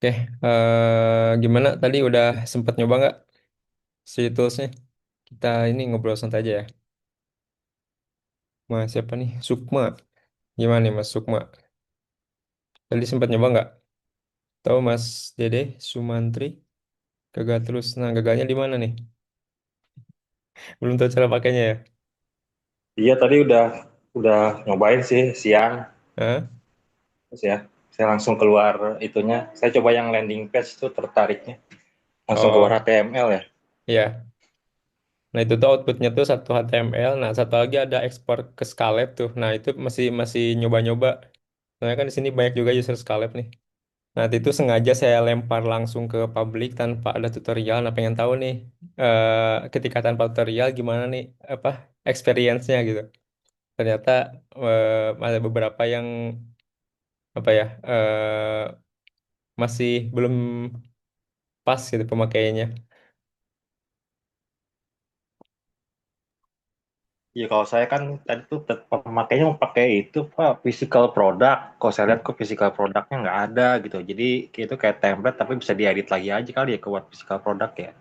Oke, gimana tadi udah sempat nyoba nggak si toolsnya? Kita ini ngobrol santai aja ya. Mas siapa nih? Sukma. Gimana nih Mas Sukma? Tadi sempat nyoba nggak? Tahu Mas Dede Sumantri? Gagal terus. Nah, gagalnya di mana nih? Belum tahu cara pakainya ya? Iya tadi udah nyobain sih siang Hah? terus ya. Saya langsung keluar itunya. Saya coba yang landing page tuh tertariknya. Langsung keluar Oh, HTML ya. iya. Nah, itu tuh outputnya tuh satu HTML. Nah, satu lagi ada ekspor ke Scalab tuh. Nah, itu masih masih nyoba-nyoba. Soalnya kan di sini banyak juga user Scalab nih. Nanti itu sengaja saya lempar langsung ke publik tanpa ada tutorial. Nah, pengen tahu nih ketika tanpa tutorial gimana nih apa experience-nya gitu. Ternyata ada beberapa yang apa ya masih belum pas gitu pemakaiannya. Iya kalau saya kan tadi tuh pemakainya mau pakai itu Pak physical product. Kalau saya lihat kok physical productnya nggak ada gitu. Jadi itu kayak template tapi bisa diedit lagi aja kali ya ke buat physical product ya.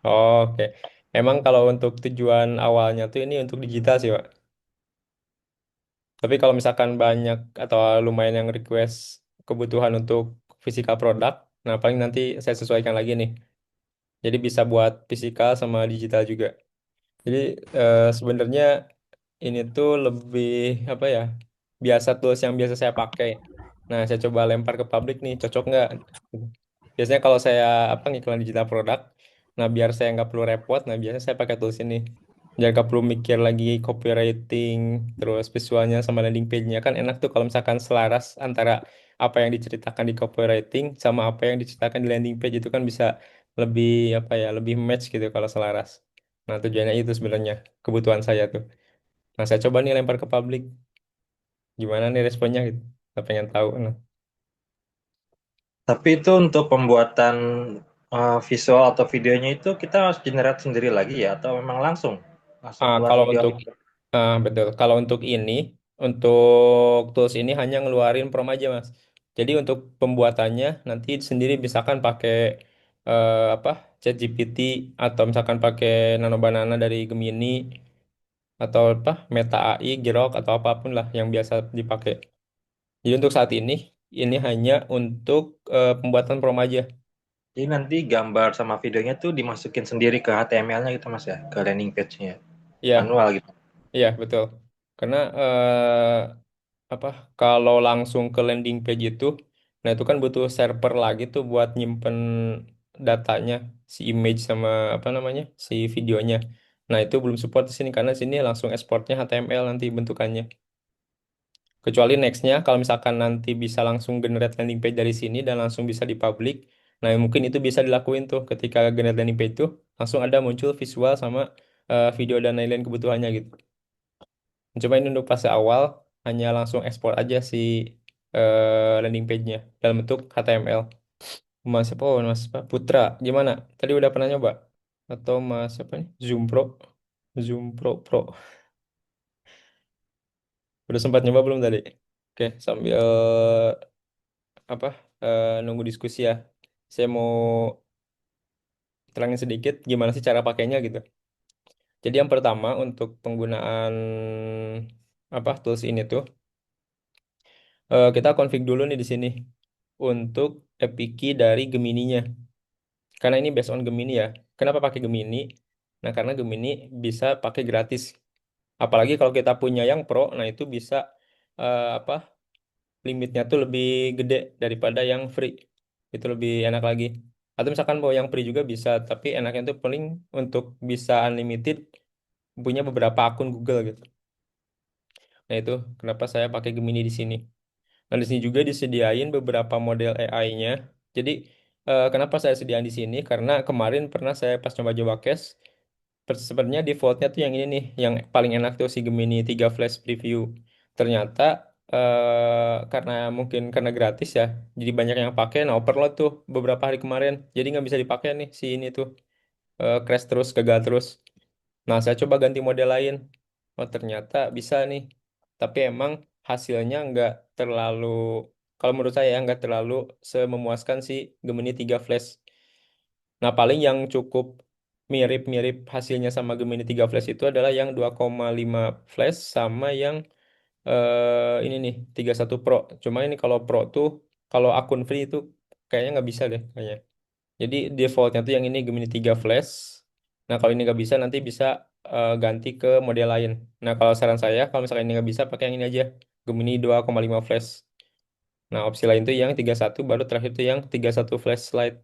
Oke. Emang kalau untuk tujuan awalnya tuh ini untuk digital sih, Pak. Tapi kalau misalkan banyak atau lumayan yang request kebutuhan untuk physical product, nah paling nanti saya sesuaikan lagi nih. Jadi bisa buat fisikal sama digital juga. Jadi sebenarnya ini tuh lebih apa ya? Biasa tools yang biasa saya pakai. Nah, saya coba lempar ke publik nih, cocok nggak? Biasanya kalau saya apa ngiklan digital produk, nah biar saya nggak perlu repot, nah biasanya saya pakai tools ini. Jangan nggak perlu mikir lagi copywriting, terus visualnya sama landing page-nya kan enak tuh kalau misalkan selaras antara apa yang diceritakan di copywriting sama apa yang diceritakan di landing page itu kan bisa lebih apa ya, lebih match gitu kalau selaras. Nah, tujuannya itu sebenarnya kebutuhan saya tuh. Nah, saya coba nih lempar ke publik. Gimana nih responnya gitu. Saya pengen tahu. Nah, Tapi itu untuk pembuatan visual atau videonya itu kita harus generate sendiri lagi ya atau memang langsung langsung keluar kalau video untuk gitu. betul. Kalau untuk ini, untuk tools ini hanya ngeluarin prom aja, Mas. Jadi untuk pembuatannya nanti sendiri misalkan pakai apa ChatGPT atau misalkan pakai Nano Banana dari Gemini atau apa Meta AI, Grok atau apapun lah yang biasa dipakai. Jadi untuk saat ini hanya untuk pembuatan prom aja. Jadi nanti gambar sama videonya tuh dimasukin sendiri ke HTML-nya gitu Mas ya, ke landing page-nya. Iya, Manual gitu. iya betul. Karena apa kalau langsung ke landing page itu, nah itu kan butuh server lagi tuh buat nyimpen datanya, si image sama apa namanya, si videonya. Nah itu belum support di sini karena sini langsung ekspornya HTML nanti bentukannya. Kecuali nextnya kalau misalkan nanti bisa langsung generate landing page dari sini dan langsung bisa dipublish, nah mungkin itu bisa dilakuin tuh ketika generate landing page itu langsung ada muncul visual sama video dan lain-lain kebutuhannya gitu. Cuma ini untuk fase awal hanya langsung ekspor aja si landing page-nya dalam bentuk HTML. Mas apa? Oh, Mas apa? Putra, gimana? Tadi udah pernah nyoba? Atau Mas apa nih? Zoom Pro? Zoom Pro Pro. Udah sempat nyoba belum tadi? Oke, sambil apa? Nunggu diskusi ya. Saya mau terangin sedikit gimana sih cara pakainya gitu. Jadi yang pertama untuk penggunaan apa tools ini tuh kita config dulu nih di sini untuk API key dari Gemini-nya. Karena ini based on Gemini ya. Kenapa pakai Gemini? Nah, karena Gemini bisa pakai gratis. Apalagi kalau kita punya yang Pro, nah itu bisa apa? Limitnya tuh lebih gede daripada yang free. Itu lebih enak lagi. Atau misalkan mau yang free juga bisa, tapi enaknya tuh paling untuk bisa unlimited punya beberapa akun Google gitu. Nah, itu kenapa saya pakai Gemini di sini. Nah, di sini juga disediain beberapa model AI-nya. Jadi, kenapa saya sediain di sini? Karena kemarin pernah saya pas coba-coba case, sebenarnya defaultnya tuh yang ini nih, yang paling enak tuh si Gemini 3 Flash Preview. Ternyata, karena mungkin karena gratis ya, jadi banyak yang pakai. Nah, overload tuh beberapa hari kemarin. Jadi nggak bisa dipakai nih si ini tuh, crash terus, gagal terus. Nah, saya coba ganti model lain. Oh, ternyata bisa nih. Tapi emang hasilnya nggak terlalu Kalau menurut saya nggak terlalu sememuaskan si Gemini 3 Flash. Nah, paling yang cukup mirip-mirip hasilnya sama Gemini 3 Flash itu adalah yang 2,5 Flash sama yang ini nih 31 Pro. Cuma ini kalau Pro tuh kalau akun free itu kayaknya nggak bisa deh kayaknya. Jadi defaultnya tuh yang ini Gemini 3 Flash. Nah, kalau ini nggak bisa nanti bisa ganti ke model lain. Nah, kalau saran saya kalau misalkan ini nggak bisa pakai yang ini aja. Gemini 2,5 Flash. Nah, opsi lain tuh yang 31 baru terakhir tuh yang 31 flashlight.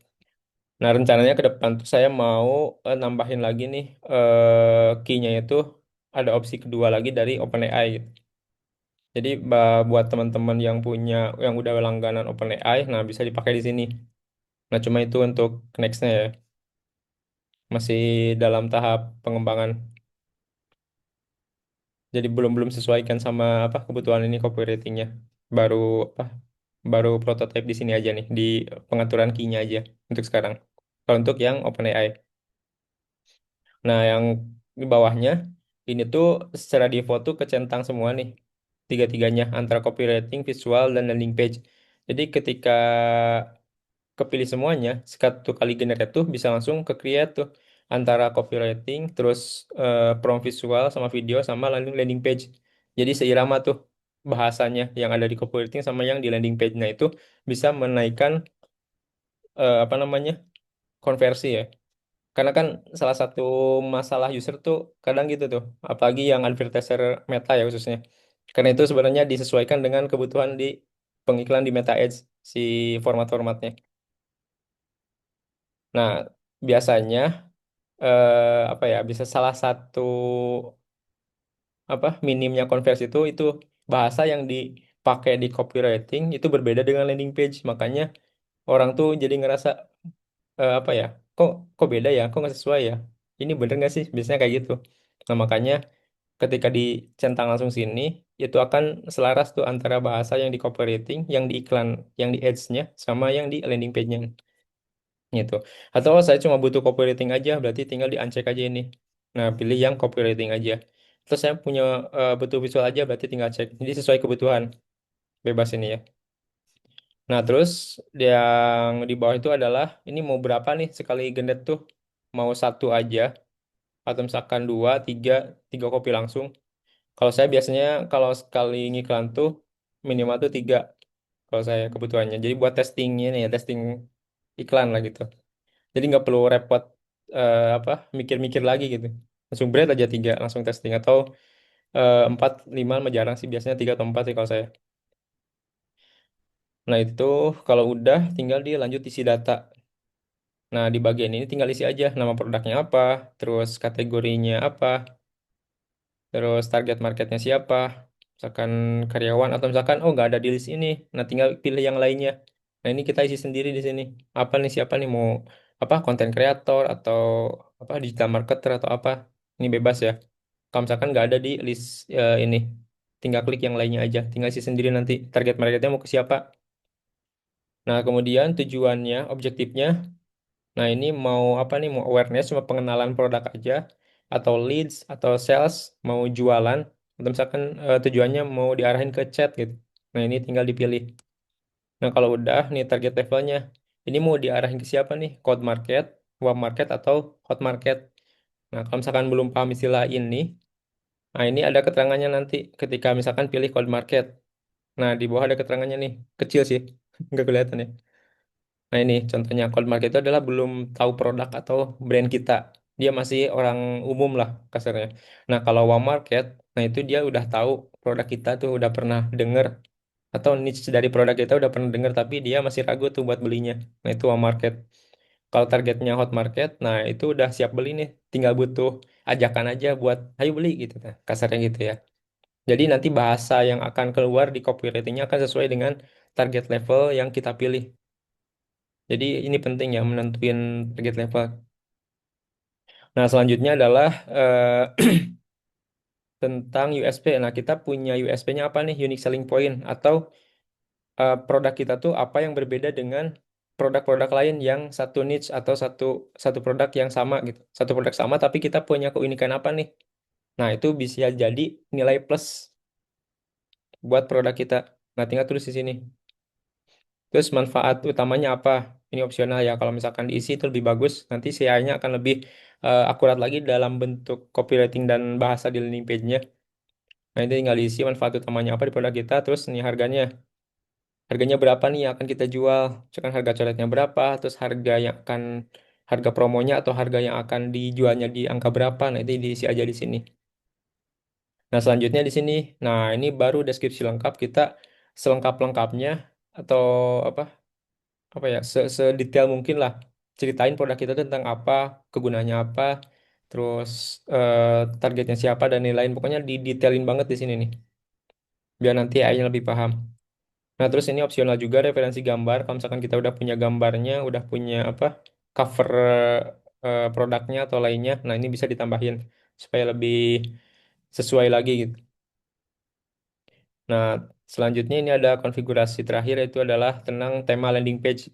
Nah, rencananya ke depan tuh saya mau nambahin lagi nih key-nya itu ada opsi kedua lagi dari OpenAI gitu. Jadi buat teman-teman yang punya yang udah langganan OpenAI, nah bisa dipakai di sini. Nah, cuma itu untuk next-nya ya. Masih dalam tahap pengembangan. Jadi belum belum sesuaikan sama apa kebutuhan ini copywriting-nya. Baru apa? Baru prototype di sini aja nih di pengaturan key-nya aja untuk sekarang. Kalau untuk yang OpenAI. Nah, yang di bawahnya ini tuh secara default tuh kecentang semua nih. Tiga-tiganya antara copywriting, visual, dan landing page. Jadi ketika kepilih semuanya, satu kali generate tuh bisa langsung ke create tuh antara copywriting, terus prompt visual sama video sama landing page. Jadi seirama tuh bahasanya yang ada di copywriting sama yang di landing page. Nah, itu bisa menaikkan apa namanya? Konversi ya. Karena kan salah satu masalah user tuh kadang gitu tuh, apalagi yang advertiser Meta ya khususnya. Karena itu sebenarnya disesuaikan dengan kebutuhan di pengiklan di Meta Ads si format-formatnya. Nah, biasanya apa ya bisa salah satu apa minimnya konversi itu bahasa yang dipakai di copywriting itu berbeda dengan landing page. Makanya orang tuh jadi ngerasa apa ya kok kok beda ya kok nggak sesuai ya ini bener nggak sih biasanya kayak gitu. Nah, makanya ketika dicentang langsung sini itu akan selaras tuh antara bahasa yang di copywriting yang di iklan yang di ads-nya sama yang di landing page-nya gitu. Atau saya cuma butuh copywriting aja, berarti tinggal di uncheck aja ini. Nah, pilih yang copywriting aja. Terus saya punya butuh visual aja, berarti tinggal cek. Jadi sesuai kebutuhan, bebas ini ya. Nah, terus yang di bawah itu adalah ini mau berapa nih sekali gendet tuh? Mau satu aja, atau misalkan dua, tiga, tiga kopi langsung. Kalau saya biasanya kalau sekali ngiklan tuh minimal tuh tiga kalau saya kebutuhannya. Jadi buat testingnya nih ya, testing iklan lah gitu. Jadi nggak perlu repot apa mikir-mikir lagi gitu. Langsung berat aja tiga langsung testing atau empat lima mah jarang sih biasanya tiga atau empat sih kalau saya. Nah itu kalau udah tinggal dilanjut isi data. Nah di bagian ini tinggal isi aja nama produknya apa, terus kategorinya apa, terus target marketnya siapa, misalkan karyawan atau misalkan oh nggak ada di list ini, nah tinggal pilih yang lainnya. Nah ini kita isi sendiri di sini. Apa nih siapa nih mau apa konten kreator atau apa digital marketer atau apa? Ini bebas ya. Kalau misalkan nggak ada di list ini, tinggal klik yang lainnya aja. Tinggal isi sendiri nanti target marketnya mau ke siapa. Nah kemudian tujuannya, objektifnya. Nah, ini mau apa nih? Mau awareness cuma pengenalan produk aja atau leads atau sales mau jualan atau misalkan tujuannya mau diarahin ke chat gitu. Nah, ini tinggal dipilih. Nah, kalau udah nih target levelnya. Ini mau diarahin ke siapa nih? Cold market, warm market atau hot market. Nah, kalau misalkan belum paham istilah ini, nah ini ada keterangannya nanti ketika misalkan pilih cold market. Nah, di bawah ada keterangannya nih. Kecil sih. Nggak kelihatan ya. Nah ini contohnya cold market itu adalah belum tahu produk atau brand kita. Dia masih orang umum lah kasarnya. Nah kalau warm market, nah itu dia udah tahu produk kita tuh udah pernah denger atau niche dari produk kita udah pernah denger tapi dia masih ragu tuh buat belinya. Nah itu warm market. Kalau targetnya hot market, nah itu udah siap beli nih. Tinggal butuh ajakan aja buat ayo beli gitu. Nah, kasarnya gitu ya. Jadi nanti bahasa yang akan keluar di copywritingnya akan sesuai dengan target level yang kita pilih. Jadi ini penting ya menentuin target level. Nah, selanjutnya adalah tentang USP. Nah, kita punya USP-nya apa nih? Unique selling point atau produk kita tuh apa yang berbeda dengan produk-produk lain yang satu niche atau satu satu produk yang sama gitu. Satu produk sama tapi kita punya keunikan apa nih? Nah, itu bisa jadi nilai plus buat produk kita. Nah, tinggal tulis di sini. Terus manfaat utamanya apa? Ini opsional ya. Kalau misalkan diisi itu lebih bagus, nanti CI-nya akan lebih akurat lagi dalam bentuk copywriting dan bahasa di landing page-nya. Nah, ini tinggal diisi manfaat utamanya apa di produk kita, terus nih harganya. Harganya berapa nih yang akan kita jual? Misalkan harga coretnya berapa, terus harga promonya atau harga yang akan dijualnya di angka berapa. Nah, itu diisi aja di sini. Nah, selanjutnya di sini. Nah, ini baru deskripsi lengkap kita selengkap-lengkapnya atau apa sedetail mungkin lah ceritain produk kita tentang apa, kegunaannya apa, terus targetnya siapa dan lain-lain. Pokoknya didetailin banget di sini nih, biar nanti AI-nya lebih paham. Nah, terus ini opsional juga referensi gambar. Kalau misalkan kita udah punya gambarnya, udah punya cover produknya atau lainnya, nah ini bisa ditambahin supaya lebih sesuai lagi gitu. Nah, selanjutnya ini ada konfigurasi terakhir yaitu adalah tentang tema landing page.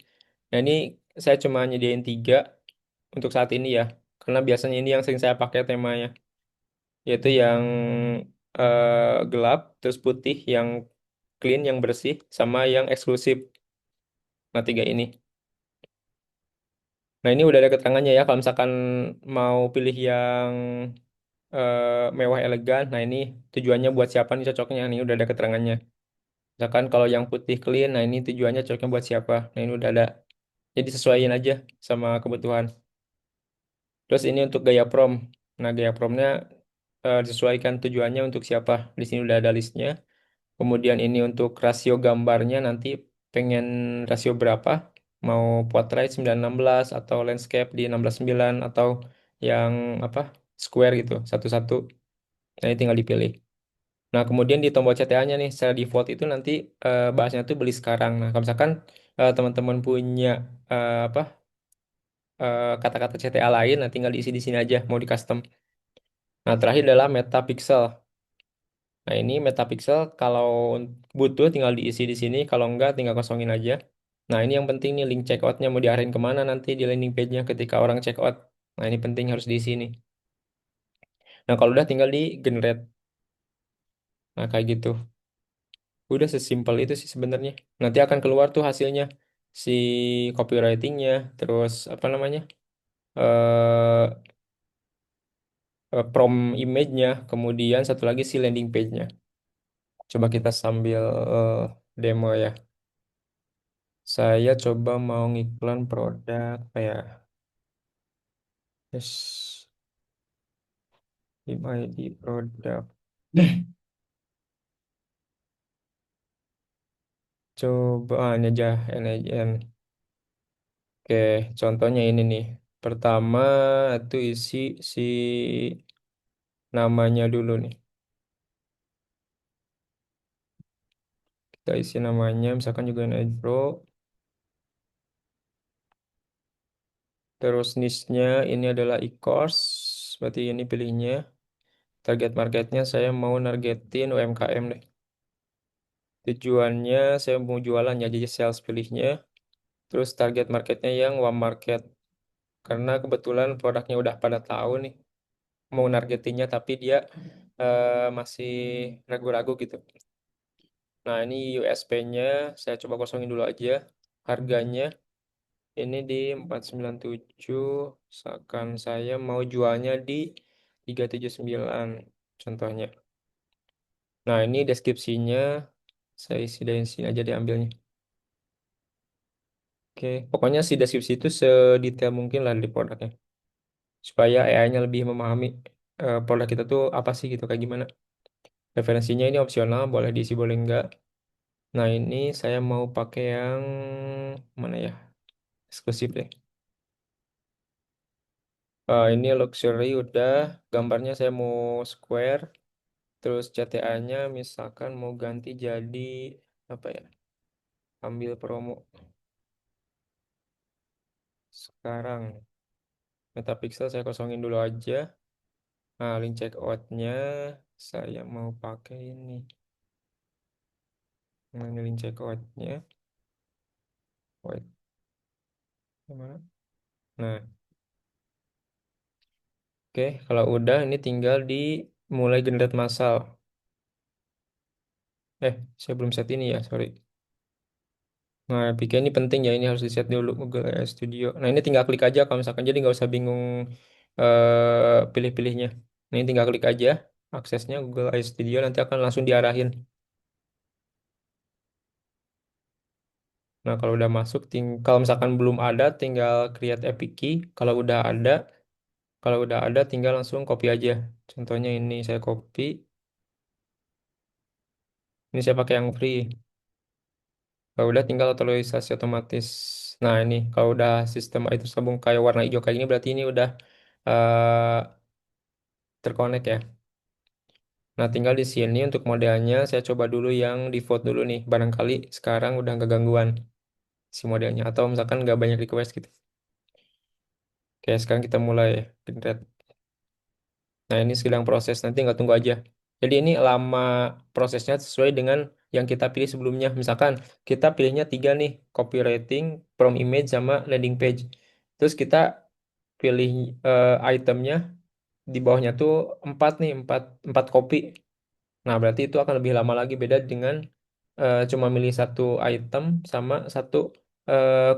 Nah, ini saya cuma nyediain tiga untuk saat ini ya, karena biasanya ini yang sering saya pakai temanya, yaitu yang gelap, terus putih, yang clean, yang bersih, sama yang eksklusif. Nah, tiga ini. Nah, ini udah ada keterangannya ya, kalau misalkan mau pilih yang mewah elegan, nah ini tujuannya buat siapa nih cocoknya, ini udah ada keterangannya. Misalkan kalau yang putih clean, nah ini tujuannya cocoknya buat siapa, nah ini udah ada. Jadi sesuaiin aja sama kebutuhan. Terus ini untuk gaya prompt. Nah, gaya promptnya disesuaikan tujuannya untuk siapa. Di sini udah ada listnya. Kemudian ini untuk rasio gambarnya nanti pengen rasio berapa? Mau portrait 9:16 atau landscape di 16:9 atau yang apa? Square gitu, satu-satu. Nah, ini tinggal dipilih. Nah, kemudian di tombol CTA-nya nih, secara default itu nanti bahasnya tuh beli sekarang. Nah, kalau misalkan teman-teman punya apa kata-kata CTA lain, nah tinggal diisi di sini aja, mau di custom. Nah, terakhir adalah metapixel. Nah, ini metapixel kalau butuh tinggal diisi di sini, kalau enggak tinggal kosongin aja. Nah, ini yang penting nih link checkoutnya mau diarahin kemana nanti di landing page-nya ketika orang checkout. Nah, ini penting harus diisi nih. Nah, kalau udah tinggal di generate. Nah, kayak gitu. Udah sesimpel itu sih sebenarnya. Nanti akan keluar tuh hasilnya si copywriting-nya, terus apa namanya? eh prompt image-nya, kemudian satu lagi si landing page-nya. Coba kita sambil demo ya. Saya coba mau ngiklan produk kayak yes, ID produk. Coba ini aja NIN. Oke, contohnya ini nih. Pertama itu isi si namanya dulu nih. Kita isi namanya, misalkan juga NIN Pro. Terus niche-nya ini adalah e-course. Berarti ini pilihnya. Target marketnya saya mau nargetin UMKM deh. Tujuannya saya mau jualan ya, jadi sales pilihnya. Terus target marketnya yang warm market. Karena kebetulan produknya udah pada tahu nih mau nargetinnya tapi dia masih ragu-ragu gitu. Nah, ini USP-nya saya coba kosongin dulu aja. Harganya ini di 497. Misalkan saya mau jualnya di 379 contohnya. Nah, ini deskripsinya saya isi dari sini aja diambilnya. Oke, pokoknya si deskripsi itu sedetail mungkin lah di produknya. Supaya AI-nya lebih memahami produk kita tuh apa sih gitu, kayak gimana. Referensinya ini opsional, boleh diisi boleh enggak. Nah, ini saya mau pakai yang mana ya? Eksklusif deh. Ini luxury udah, gambarnya saya mau square, terus CTA-nya misalkan mau ganti jadi apa ya? Ambil promo sekarang. Metapixel saya kosongin dulu aja. Nah, link checkout-nya saya mau pakai ini. Nah, ini link checkout-nya. Wait, gimana? Nah, oke, kalau udah ini tinggal di mulai generate massal. Saya belum set ini ya, sorry. Nah, APK ini penting ya, ini harus di-set dulu Google AI Studio. Nah, ini tinggal klik aja kalau misalkan, jadi nggak usah bingung pilih-pilihnya. Nah, ini tinggal klik aja aksesnya Google AI Studio, nanti akan langsung diarahin. Nah, kalau udah masuk, kalau misalkan belum ada, tinggal create APK. Kalau udah ada, kalau udah ada, tinggal langsung copy aja. Contohnya ini saya copy, ini saya pakai yang free. Kalau udah tinggal otomatisasi otomatis. Nah, ini kalau udah sistem itu sambung kayak warna hijau kayak ini, berarti ini udah terkonek ya. Nah, tinggal di sini untuk modelnya saya coba dulu yang default dulu nih. Barangkali sekarang udah nggak gangguan si modelnya. Atau misalkan nggak banyak request gitu. Oke, sekarang kita mulai generate. Nah, ini sedang proses. Nanti nggak tunggu aja. Jadi ini lama prosesnya sesuai dengan yang kita pilih sebelumnya. Misalkan kita pilihnya tiga nih. Copywriting, prompt image, sama landing page. Terus kita pilih itemnya. Di bawahnya tuh empat nih. Empat copy. Nah, berarti itu akan lebih lama lagi beda dengan cuma milih satu item sama satu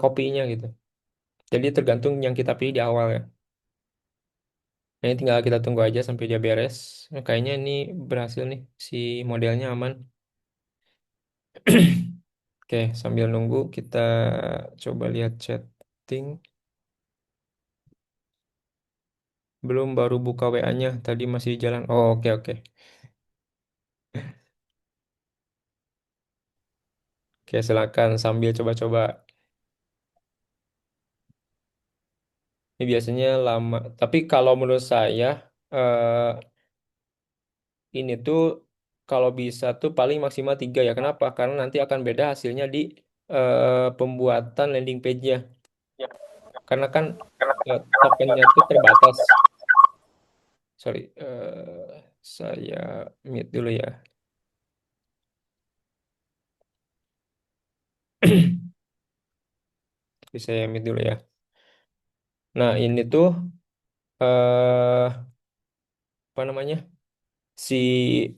kopinya gitu. Jadi tergantung yang kita pilih di awal ya. Nah, ini tinggal kita tunggu aja sampai dia beres. Nah, kayaknya ini berhasil nih si modelnya aman. Oke, sambil nunggu kita coba lihat chatting. Belum, baru buka WA-nya. Tadi masih di jalan. Oh, oke oke. Oke, silakan sambil coba-coba. Ini biasanya lama. Tapi kalau menurut saya eh, ini tuh kalau bisa tuh paling maksimal tiga ya. Kenapa? Karena nanti akan beda hasilnya di pembuatan landing page-nya. Karena kan tokennya tuh terbatas. Sorry, saya mute dulu ya. Saya mute dulu ya. Nah, ini tuh apa namanya? Si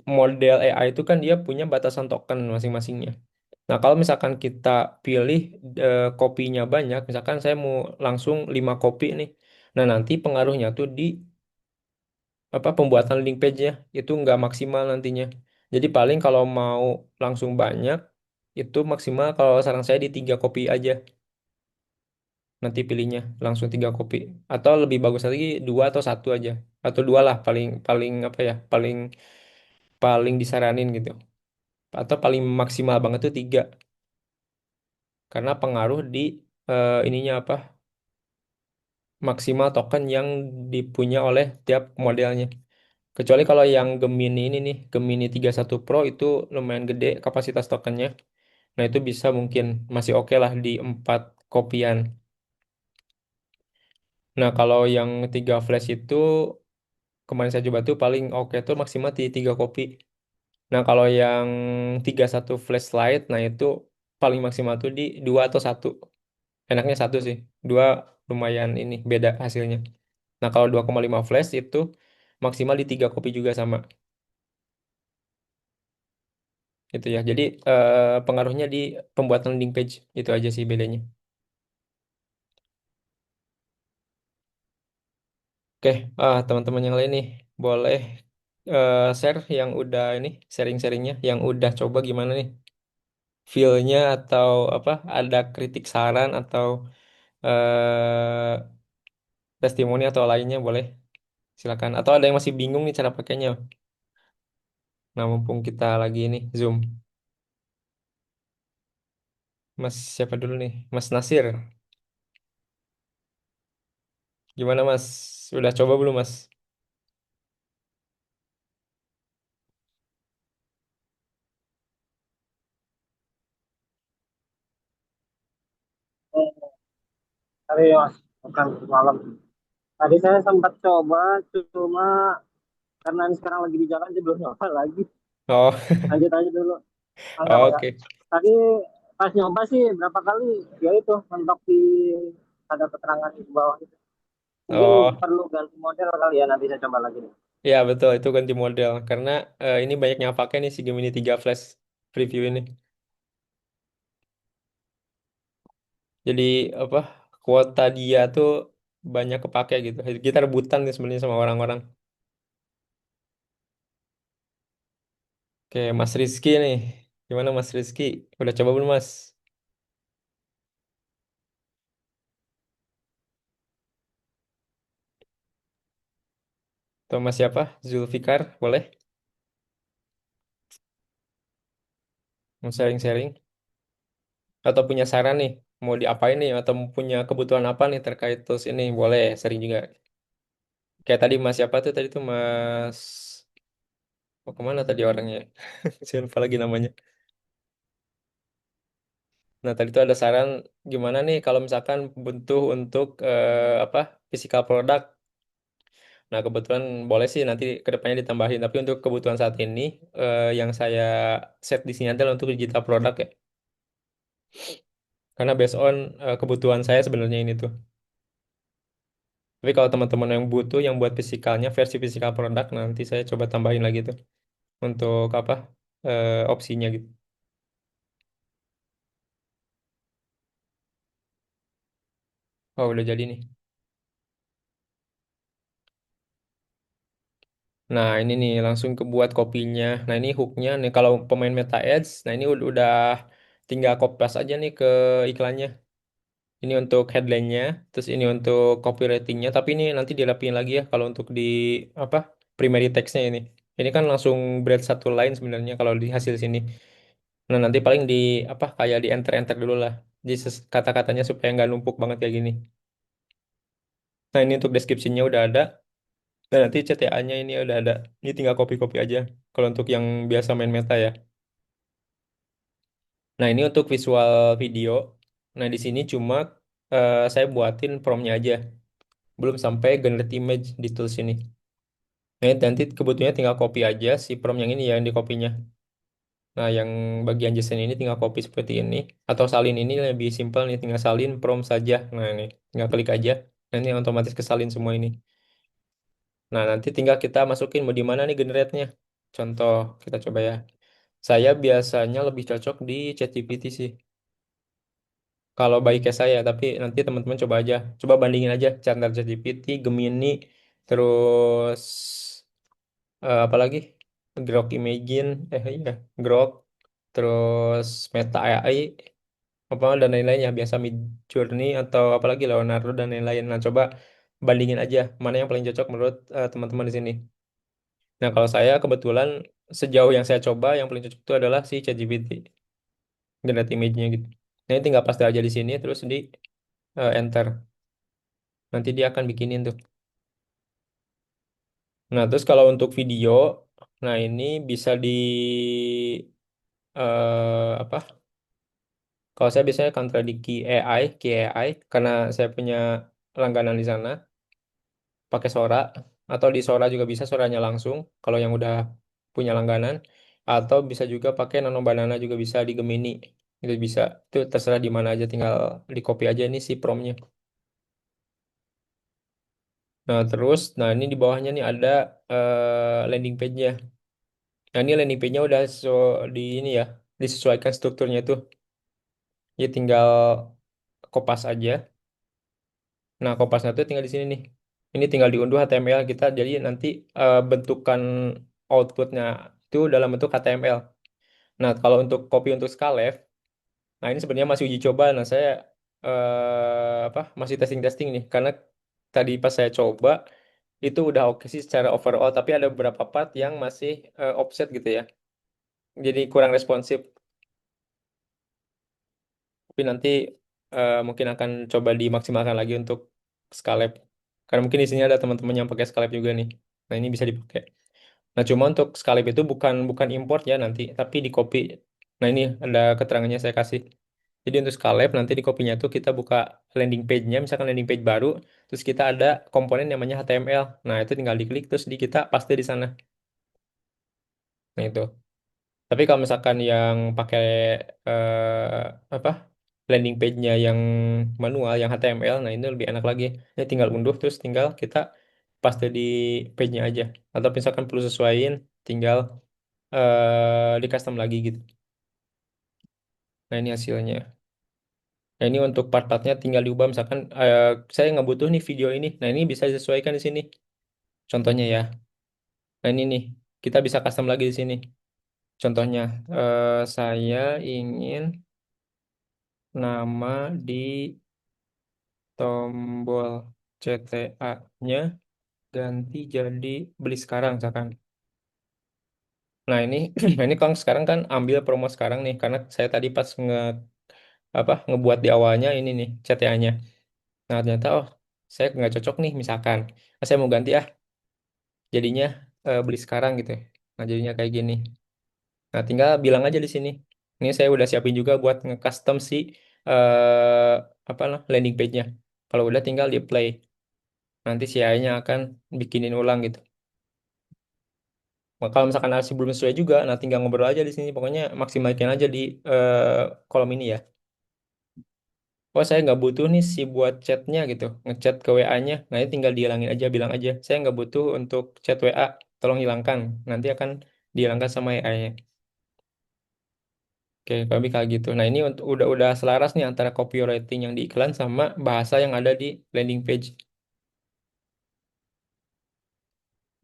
model AI itu kan dia punya batasan token masing-masingnya. Nah, kalau misalkan kita pilih kopinya banyak, misalkan saya mau langsung 5 kopi nih. Nah, nanti pengaruhnya tuh di apa pembuatan link page-nya itu nggak maksimal nantinya. Jadi paling kalau mau langsung banyak, itu maksimal kalau saran saya di 3 kopi aja. Nanti pilihnya langsung 3 kopi. Atau lebih bagus lagi dua atau satu aja. Atau dua lah paling paling apa ya paling paling disaranin gitu. Atau paling maksimal banget tuh 3 karena pengaruh di ininya apa maksimal token yang dipunya oleh tiap modelnya. Kecuali kalau yang Gemini ini nih, Gemini 31 Pro itu lumayan gede kapasitas tokennya. Nah, itu bisa mungkin masih oke lah di 4 kopian. Nah, kalau yang 3 flash itu kemarin saya coba tuh paling oke tuh maksimal di 3 kopi. Nah, kalau yang 31 flashlight, nah itu paling maksimal tuh di dua atau satu. Enaknya satu sih. Dua lumayan ini beda hasilnya. Nah, kalau 2,5 flash itu maksimal di 3 kopi juga sama. Gitu ya. Jadi pengaruhnya di pembuatan landing page. Itu aja sih bedanya. Oke, teman-teman yang lain nih boleh share yang udah ini sharing-sharingnya, yang udah coba gimana nih feel-nya atau apa? Ada kritik saran atau testimoni atau lainnya boleh silakan. Atau ada yang masih bingung nih cara pakainya. Nah, mumpung kita lagi ini Zoom. Mas siapa dulu nih? Mas Nasir. Gimana Mas? Udah coba belum Mas? Hari Mas, bukan malam. Tadi saya sempat coba, cuma karena ini sekarang lagi di jalan, jadi belum nyoba lagi. Oh, Lanjut aja dulu. Mangga, mangga. oke. Tadi pas nyoba sih berapa kali, ya itu, mentok di ada keterangan di bawah itu. Mungkin Oh, perlu ganti model kali ya, nanti saya coba lagi. ya betul itu ganti model karena ini banyak yang pakai nih si Gemini 3 Flash preview ini. Jadi apa kuota dia tuh banyak kepake gitu. Kita rebutan nih sebenarnya sama orang-orang. Oke, Mas Rizky nih. Gimana Mas Rizky? Udah coba belum Mas? Atau Mas siapa? Zulfikar, boleh? Mau sharing-sharing? Atau punya saran nih? Mau diapain nih? Atau punya kebutuhan apa nih terkait tools ini? Boleh, sharing juga. Kayak tadi Mas siapa tuh? Tadi tuh Mas... Oh, kemana tadi orangnya? Saya lupa lagi namanya. Nah, tadi tuh ada saran gimana nih kalau misalkan butuh untuk apa physical product. Nah, kebetulan boleh sih nanti kedepannya ditambahin. Tapi untuk kebutuhan saat ini yang saya set di sini adalah untuk digital product ya. Karena based on kebutuhan saya sebenarnya ini tuh. Tapi kalau teman-teman yang butuh yang buat fisikalnya versi fisikal produk nanti saya coba tambahin lagi tuh untuk apa opsinya gitu. Oh, udah jadi nih. Nah, ini nih langsung kebuat kopinya. Nah, ini hooknya nih kalau pemain Meta Ads. Nah, ini udah tinggal copy paste aja nih ke iklannya. Ini untuk headline-nya, terus ini untuk copywriting-nya. Tapi ini nanti dirapiin lagi ya kalau untuk di apa primary text-nya ini. Ini kan langsung berat satu line sebenarnya kalau di hasil sini. Nah, nanti paling di apa kayak di enter-enter dulu lah. Di kata-katanya supaya nggak numpuk banget kayak gini. Nah, ini untuk description-nya udah ada. Dan nanti CTA-nya ini udah ada. Ini tinggal copy-copy aja. Kalau untuk yang biasa main meta ya. Nah, ini untuk visual video. Nah, di sini cuma saya buatin prompt-nya aja. Belum sampai generate image di tools ini. Nah, nanti kebutuhannya tinggal copy aja si prompt yang ini yang di copy-nya. Nah, yang bagian JSON ini tinggal copy seperti ini. Atau salin ini lebih simpel nih, tinggal salin prompt saja. Nah, ini tinggal klik aja. Nah, ini otomatis kesalin semua ini. Nah, nanti tinggal kita masukin mau di mana nih generate-nya. Contoh, kita coba ya. Saya biasanya lebih cocok di ChatGPT sih. Kalau baiknya saya, tapi nanti teman-teman coba aja. Coba bandingin aja standar ChatGPT, Gemini, terus apalagi Grok Imagine, iya, Grok, terus Meta AI, apa dan lain-lainnya. Biasa Midjourney atau apalagi Leonardo dan lain-lain. Nah, coba bandingin aja mana yang paling cocok menurut teman-teman di sini. Nah, kalau saya kebetulan sejauh yang saya coba yang paling cocok itu adalah si ChatGPT, generate image-nya gitu. Nah, ini tinggal paste aja di sini terus di enter. Nanti dia akan bikinin tuh. Nah, terus kalau untuk video, nah ini bisa di apa? Kalau saya biasanya kontra di Key AI, karena saya punya langganan di sana, pakai Sora, atau di Sora juga bisa Soranya langsung, kalau yang udah punya langganan, atau bisa juga pakai Nano Banana juga bisa di Gemini, itu bisa, itu terserah di mana aja, tinggal di copy aja ini si promnya. Nah terus, nah ini di bawahnya nih ada landing page-nya. Nah ini landing page-nya udah di ini ya, disesuaikan strukturnya tuh, ya tinggal kopas aja. Nah, Kopasnya itu tinggal di sini nih. Ini tinggal diunduh HTML kita. Jadi nanti bentukan outputnya itu dalam bentuk HTML. Nah, kalau untuk copy untuk Scalef, nah ini sebenarnya masih uji coba. Nah, saya apa masih testing-testing nih. Karena tadi pas saya coba itu udah oke sih secara overall. Tapi ada beberapa part yang masih offset gitu ya. Jadi kurang responsif. Tapi nanti mungkin akan coba dimaksimalkan lagi untuk Scalep. Karena mungkin di sini ada teman-teman yang pakai Scalep juga nih. Nah, ini bisa dipakai. Nah, cuma untuk Scalep itu bukan bukan import ya nanti, tapi di copy. Nah, ini ada keterangannya saya kasih. Jadi untuk Scalep nanti di copy-nya itu kita buka landing page-nya, misalkan landing page baru, terus kita ada komponen namanya HTML. Nah, itu tinggal diklik terus di kita paste di sana. Nah, itu. Tapi kalau misalkan yang pakai apa landing page-nya yang manual, yang HTML, nah ini lebih enak lagi. Ini tinggal unduh terus tinggal kita paste di page-nya aja. Atau misalkan perlu sesuaiin, tinggal di custom lagi gitu. Nah ini hasilnya. Nah, ini untuk part-partnya tinggal diubah. Misalkan saya nggak butuh nih video ini. Nah, ini bisa disesuaikan di sini. Contohnya ya. Nah, ini nih. Kita bisa custom lagi di sini. Contohnya, saya ingin nama di tombol CTA-nya ganti jadi beli sekarang, misalkan. Nah, ini ini kan sekarang kan ambil promo sekarang nih, karena saya tadi pas ngebuat di awalnya ini nih CTA-nya. Nah, ternyata oh saya nggak cocok nih, misalkan. Ah, saya mau ganti jadinya beli sekarang gitu. Nah, jadinya kayak gini. Nah, tinggal bilang aja di sini. Ini saya udah siapin juga buat nge-custom si eh apa lah landing page-nya. Kalau udah tinggal di play. Nanti si AI-nya akan bikinin ulang gitu. Nah, kalau misalkan masih belum sesuai juga, nah tinggal ngobrol aja di sini. Pokoknya maksimalkan aja di kolom ini ya. Oh, saya nggak butuh nih si buat chatnya gitu, ngechat ke WA-nya. Nah, ini tinggal dihilangin aja, bilang aja. Saya nggak butuh untuk chat WA, tolong hilangkan. Nanti akan dihilangkan sama AI-nya. Oke, kami kayak gitu. Nah, ini untuk udah selaras nih antara copywriting yang di iklan sama bahasa yang ada di landing page.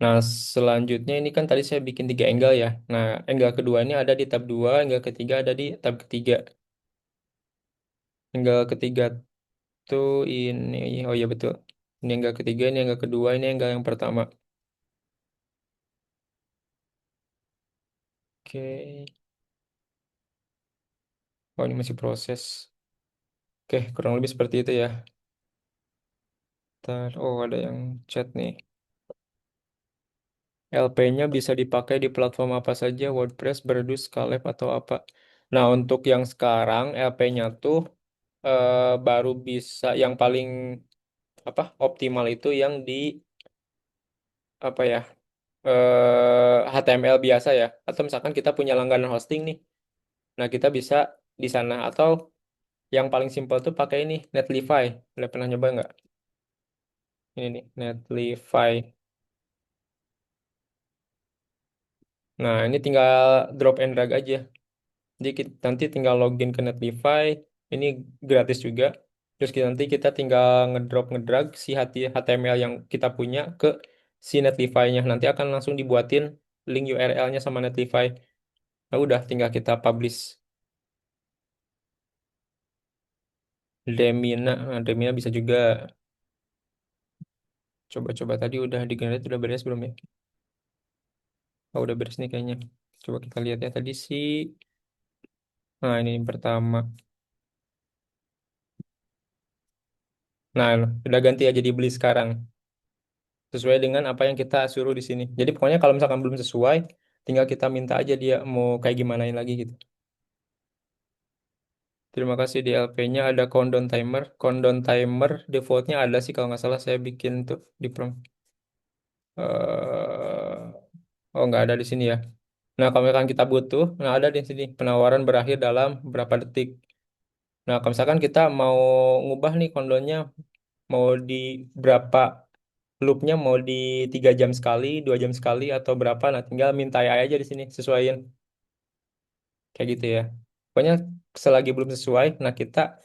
Nah, selanjutnya ini kan tadi saya bikin 3 angle ya. Nah, angle kedua ini ada di tab 2, angle ketiga ada di tab ketiga. Angle ketiga tuh ini, oh iya betul. Ini angle ketiga, ini angle kedua, ini angle yang pertama. Oke. Oh, ini masih proses. Oke, kurang lebih seperti itu ya. Ntar, oh ada yang chat nih. LP-nya bisa dipakai di platform apa saja, WordPress, Berdus, Caleb, atau apa. Nah, untuk yang sekarang, LP-nya tuh baru bisa, yang paling optimal itu yang di apa ya, HTML biasa ya. Atau misalkan kita punya langganan hosting nih. Nah, kita bisa di sana. Atau yang paling simpel tuh pakai ini, Netlify. Udah pernah nyoba nggak? Ini nih, Netlify. Nah, ini tinggal drop and drag aja. Jadi nanti tinggal login ke Netlify. Ini gratis juga. Terus nanti kita tinggal ngedrag si HTML yang kita punya ke si Netlify-nya. Nanti akan langsung dibuatin link URL-nya sama Netlify. Nah, udah tinggal kita publish. Demina, nah, Demina bisa juga. Coba-coba tadi udah di generate, udah beres belum ya? Oh, udah beres nih kayaknya. Coba kita lihat ya tadi sih. Nah, ini yang pertama. Nah, udah ganti aja dibeli sekarang. Sesuai dengan apa yang kita suruh di sini. Jadi pokoknya kalau misalkan belum sesuai, tinggal kita minta aja dia mau kayak gimanain lagi gitu. Terima kasih di LP-nya ada countdown timer. Countdown timer defaultnya ada sih kalau nggak salah saya bikin tuh di prompt. Oh nggak ada di sini ya. Nah kalau misalkan kita butuh, nah ada di sini penawaran berakhir dalam berapa detik. Nah kalau misalkan kita mau ngubah nih countdownnya mau di berapa loopnya mau di 3 jam sekali, 2 jam sekali atau berapa, nah tinggal minta AI aja di sini sesuaiin kayak gitu ya. Pokoknya selagi belum sesuai, nah kita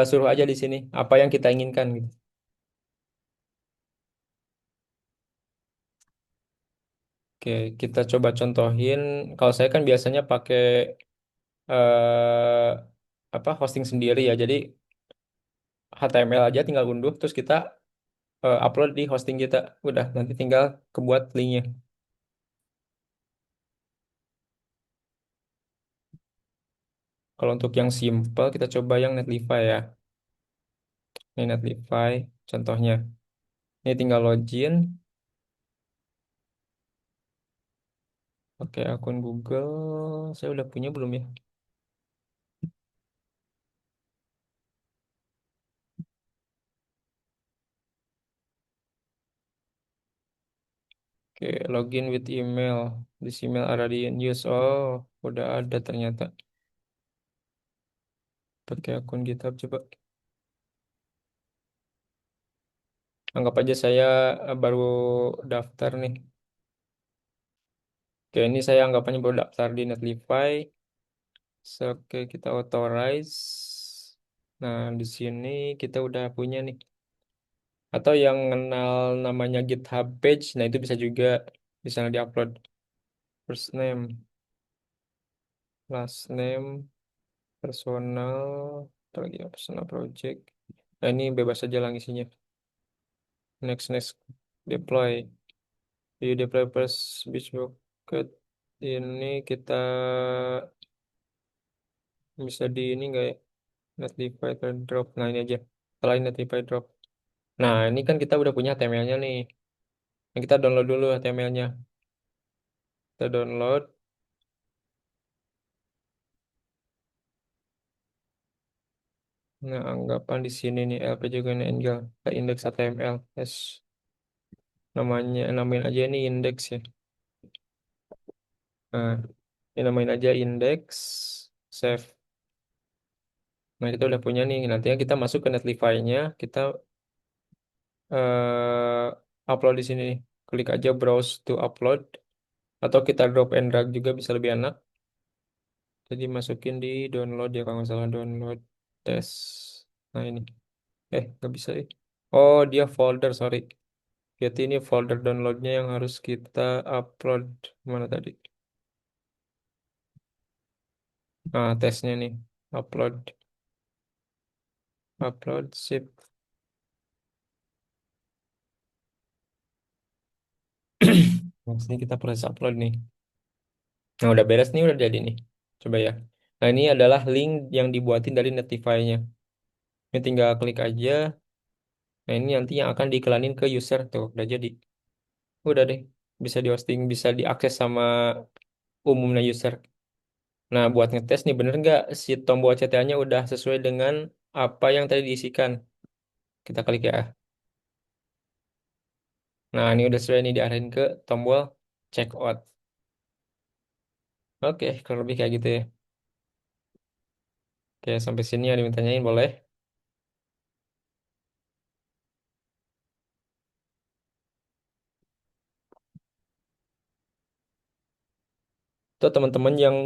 suruh aja di sini apa yang kita inginkan gitu. Oke, kita coba contohin. Kalau saya kan biasanya pakai eh, hosting sendiri ya. Jadi HTML aja tinggal unduh, terus kita upload di hosting kita. Udah, nanti tinggal kebuat linknya. Kalau untuk yang simple, kita coba yang Netlify ya. Ini Netlify, contohnya. Ini tinggal login, pakai akun Google. Saya udah punya belum ya? Oke, login with email. This email already in use. Oh, udah ada ternyata. Pakai akun GitHub coba. Anggap aja saya baru daftar nih. Oke, ini saya anggapannya baru daftar di Netlify. So, oke, kita authorize. Nah, di sini kita udah punya nih. Atau yang kenal namanya GitHub page, nah itu bisa juga misalnya diupload first name, last name, personal, apa lagi ya, personal project. Nah, ini bebas aja lah isinya. Next, next, deploy. Di developers Bucket ini kita bisa di ini nggak ya? Notify drop. Nah, ini aja. Selain notify drop. Nah, ini kan kita udah punya HTML-nya nih. Nah, kita download dulu HTML-nya. Kita download. Nah, anggapan di sini nih LP juga nih Angel. Kita index HTML. Yes. Namain aja ini index ya. Nah, ini namain aja index. Save. Nah, kita udah punya nih. Nantinya kita masuk ke Netlify-nya. Kita upload di sini nih. Klik aja browse to upload. Atau kita drag and drag juga bisa lebih enak. Jadi masukin di download ya kalau nggak salah download test. Nah ini. Nggak bisa. Oh, dia folder, sorry. Jadi ini folder downloadnya yang harus kita upload. Mana tadi? Nah, tesnya nih. Upload. Upload, sip. Nah, sini kita proses upload nih. Nah, udah beres nih, udah jadi nih. Coba ya. Nah, ini adalah link yang dibuatin dari Netlify-nya. Ini tinggal klik aja. Nah, ini nanti yang akan diiklanin ke user tuh. Udah jadi. Udah deh. Bisa di hosting, bisa diakses sama umumnya user. Nah, buat ngetes nih bener nggak si tombol CTA-nya udah sesuai dengan apa yang tadi diisikan. Kita klik ya. Nah, ini udah sesuai nih diarahin ke tombol checkout. Oke, kalau lebih kayak gitu ya. Oke, sampai sini ada yang ditanyain boleh. Tuh teman-teman yang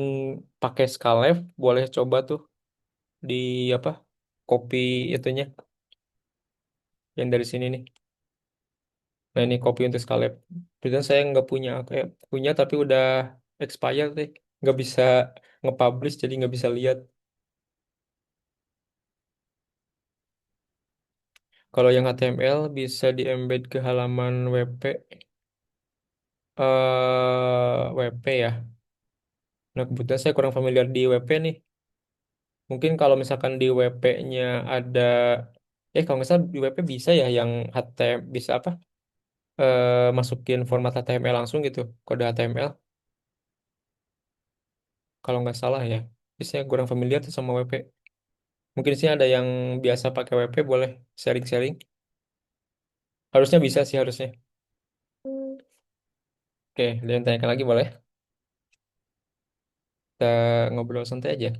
pakai Skalev boleh coba tuh di apa? Copy itunya yang dari sini nih. Nah, ini copy untuk Skalev. Kebetulan saya nggak punya, kayak punya tapi udah expired deh. Nggak bisa nge-publish jadi nggak bisa lihat. Kalau yang HTML bisa di-embed ke halaman WP, WP ya. Nah, kebetulan saya kurang familiar di WP nih. Mungkin kalau misalkan di WP-nya ada, kalau nggak salah di WP bisa ya yang HTML, bisa apa? Masukin format HTML langsung gitu, kode HTML. Kalau nggak salah ya. Tapi saya kurang familiar tuh sama WP. Mungkin sih ada yang biasa pakai WP, boleh sharing-sharing. Harusnya bisa sih harusnya. Oke, ada yang tanyakan lagi boleh? Kita ngobrol santai aja.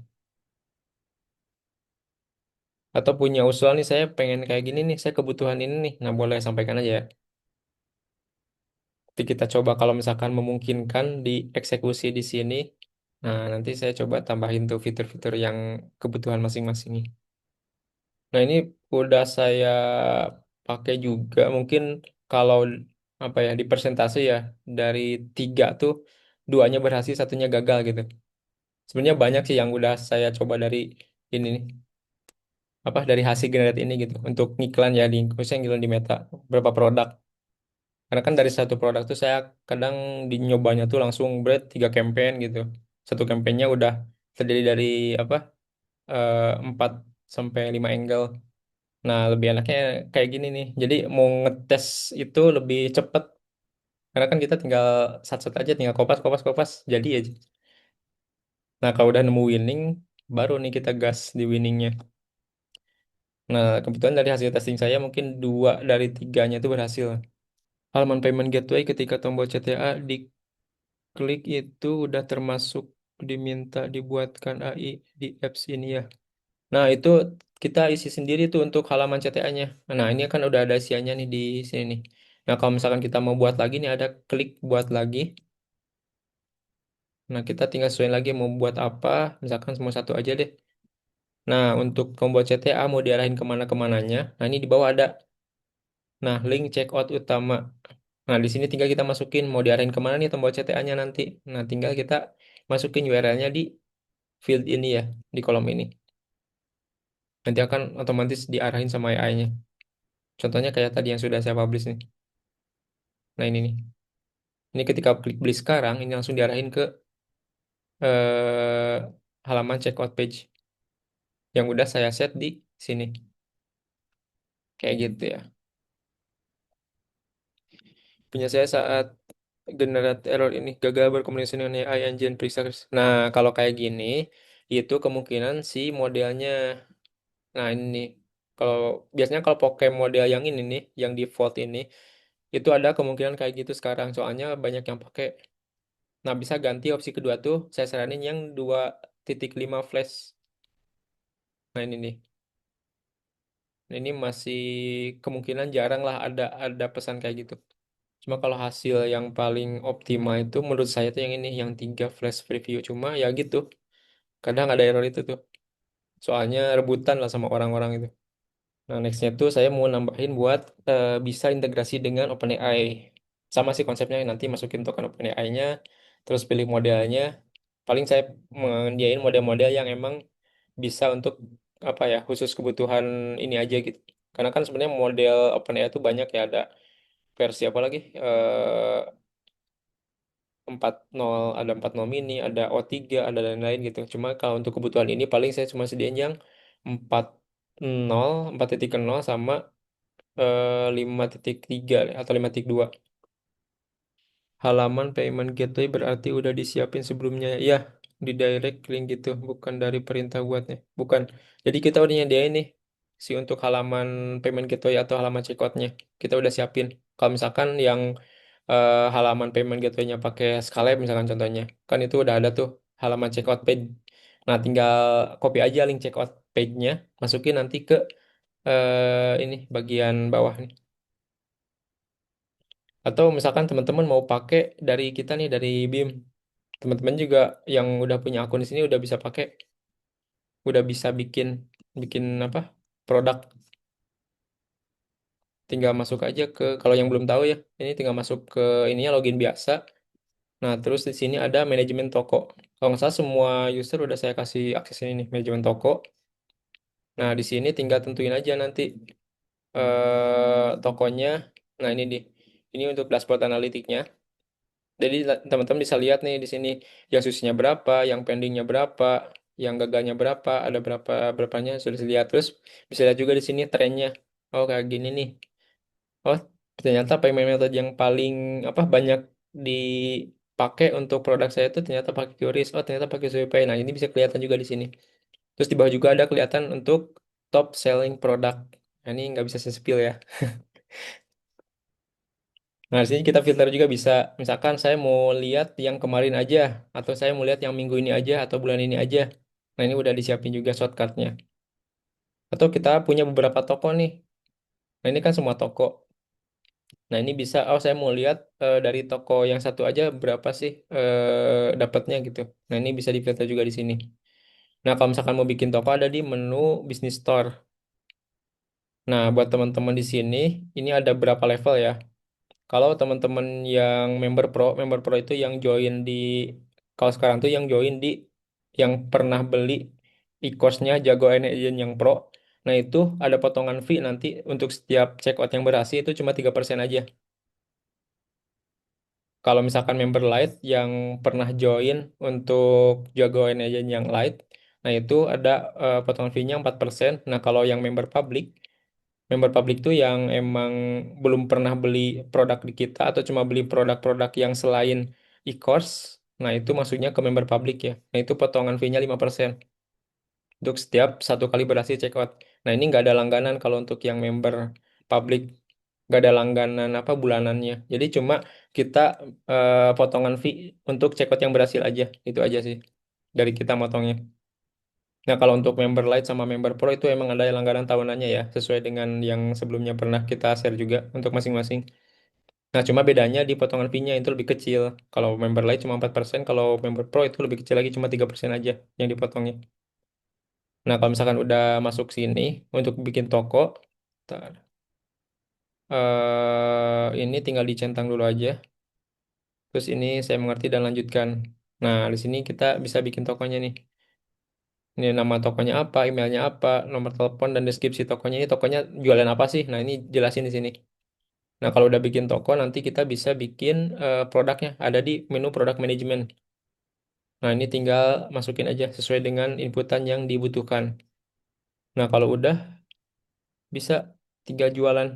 Atau punya usulan nih, saya pengen kayak gini nih, saya kebutuhan ini nih. Nah, boleh sampaikan aja ya. Nanti kita coba kalau misalkan memungkinkan dieksekusi di sini. Nah, nanti saya coba tambahin tuh fitur-fitur yang kebutuhan masing-masing nih. Nah, ini udah saya pakai juga. Mungkin kalau apa ya di persentase ya dari tiga tuh duanya berhasil, satunya gagal gitu. Sebenarnya banyak sih yang udah saya coba dari ini nih. Apa dari hasil generate ini gitu untuk iklan ya di khususnya iklan di Meta berapa produk. Karena kan dari satu produk tuh saya kadang di nyobanya tuh langsung bread 3 campaign gitu. Satu campaignnya udah terdiri dari apa 4 sampai 5 angle. Nah, lebih enaknya kayak gini nih. Jadi mau ngetes itu lebih cepet. Karena kan kita tinggal sat-sat aja, tinggal kopas, kopas, kopas. Jadi aja. Nah, kalau udah nemu winning, baru nih kita gas di winningnya. Nah, kebetulan dari hasil testing saya mungkin 2 dari 3-nya itu berhasil. Halaman payment gateway ketika tombol CTA diklik itu udah termasuk diminta dibuatkan AI di apps ini ya. Nah, itu kita isi sendiri tuh untuk halaman CTA-nya. Nah, ini kan udah ada isiannya nih di sini nih. Nah, kalau misalkan kita mau buat lagi nih ada klik buat lagi. Nah, kita tinggal sesuaiin lagi mau buat apa. Misalkan semua satu aja deh. Nah, untuk tombol CTA mau diarahin kemana-kemananya. Nah, ini di bawah ada. Nah, link checkout utama. Nah, di sini tinggal kita masukin mau diarahin kemana nih tombol CTA-nya nanti. Nah, tinggal kita masukin URL-nya di field ini ya, di kolom ini. Nanti akan otomatis diarahin sama AI-nya. Contohnya kayak tadi yang sudah saya publish nih. Nah, ini nih. Ini ketika klik beli sekarang, ini langsung diarahin ke eh, halaman checkout page yang udah saya set di sini. Kayak gitu ya. Punya saya saat generate error ini gagal berkomunikasi dengan AI engine periksa. Nah, kalau kayak gini, itu kemungkinan si modelnya. Nah, ini nih. Kalau biasanya kalau pakai model yang ini nih, yang default ini, itu ada kemungkinan kayak gitu sekarang. Soalnya banyak yang pakai. Nah, bisa ganti opsi kedua tuh. Saya saranin yang 2.5 flash. Nah, ini nih. Nah, ini masih kemungkinan jarang lah ada pesan kayak gitu. Cuma kalau hasil yang paling optimal itu menurut saya tuh yang ini, yang 3 flash preview. Cuma ya gitu, kadang ada error itu tuh. Soalnya rebutan lah sama orang-orang itu. Nah, nextnya tuh saya mau nambahin buat bisa integrasi dengan OpenAI. Sama sih konsepnya, nanti masukin token OpenAI-nya, terus pilih modelnya. Paling saya menyediain model-model yang emang bisa untuk apa ya, khusus kebutuhan ini aja gitu. Karena kan sebenarnya model OpenAI itu banyak ya, ada versi apa lagi? 40 ada 40 mini, ada O3, ada lain-lain gitu. Cuma kalau untuk kebutuhan ini paling saya cuma sediain yang 40, 4.0 sama 5.3 atau 5.2. Halaman payment gateway berarti udah disiapin sebelumnya. Ya, di direct link gitu, bukan dari perintah buatnya. Bukan. Jadi kita udah nyediain nih si untuk halaman payment gateway atau halaman checkoutnya. Kita udah siapin. Kalau misalkan yang halaman payment gateway-nya pakai Scarlett misalkan contohnya, kan itu udah ada tuh halaman checkout page. Nah, tinggal copy aja link checkout page-nya, masukin nanti ke ini bagian bawah nih. Atau misalkan teman-teman mau pakai dari kita nih dari BIM, teman-teman juga yang udah punya akun di sini udah bisa pakai, udah bisa bikin bikin apa produk. Tinggal masuk aja ke kalau yang belum tahu ya, ini tinggal masuk ke ininya login biasa. Nah, terus di sini ada manajemen toko. Kalau nggak salah semua user udah saya kasih akses ini nih, manajemen toko. Nah, di sini tinggal tentuin aja nanti tokonya. Nah, ini nih. Ini untuk dashboard analitiknya. Jadi teman-teman bisa lihat nih di sini yang susahnya berapa, yang pendingnya berapa, yang gagalnya berapa, ada berapanya sudah dilihat. Terus bisa lihat juga di sini trennya. Oh, kayak gini nih. Oh, ternyata payment method yang paling apa banyak dipakai untuk produk saya itu ternyata pakai QRIS. Oh, ternyata pakai SWP. Nah, ini bisa kelihatan juga di sini. Terus di bawah juga ada kelihatan untuk top selling product. Nah, ini nggak bisa saya spill ya. Nah, di sini kita filter juga bisa. Misalkan saya mau lihat yang kemarin aja, atau saya mau lihat yang minggu ini aja, atau bulan ini aja. Nah, ini udah disiapin juga shortcutnya. Atau kita punya beberapa toko nih. Nah, ini kan semua toko. Nah, ini bisa, oh saya mau lihat dari toko yang satu aja berapa sih dapatnya gitu. Nah, ini bisa difilter juga di sini. Nah, kalau misalkan mau bikin toko ada di menu Business Store. Nah, buat teman-teman di sini, ini ada berapa level ya? Kalau teman-teman yang member pro itu yang join di, kalau sekarang tuh yang join di, yang pernah beli e-course-nya Jago Agent yang pro. Nah, itu ada potongan fee nanti untuk setiap checkout yang berhasil itu cuma 3% aja. Kalau misalkan member light yang pernah join untuk jagoan agent yang light, nah itu ada potongan fee-nya 4%. Nah, kalau yang member public tuh yang emang belum pernah beli produk di kita atau cuma beli produk-produk yang selain e-course, nah itu maksudnya ke member public ya. Nah, itu potongan fee-nya 5% untuk setiap satu kali berhasil check out. Nah, ini nggak ada langganan kalau untuk yang member public, nggak ada langganan apa bulanannya. Jadi cuma kita potongan fee untuk check out yang berhasil aja. Itu aja sih dari kita motongnya. Nah, kalau untuk member light sama member pro itu emang ada langganan tahunannya ya, sesuai dengan yang sebelumnya pernah kita share juga untuk masing-masing. Nah, cuma bedanya di potongan fee-nya itu lebih kecil. Kalau member light cuma 4%, kalau member pro itu lebih kecil lagi cuma 3% aja yang dipotongnya. Nah, kalau misalkan udah masuk sini untuk bikin toko, ntar, ini tinggal dicentang dulu aja. Terus ini saya mengerti dan lanjutkan. Nah, di sini kita bisa bikin tokonya nih. Ini nama tokonya apa, emailnya apa, nomor telepon dan deskripsi tokonya ini tokonya jualan apa sih? Nah, ini jelasin di sini. Nah, kalau udah bikin toko, nanti kita bisa bikin produknya. Ada di menu product management. Nah, ini tinggal masukin aja sesuai dengan inputan yang dibutuhkan. Nah, kalau udah bisa tinggal jualan.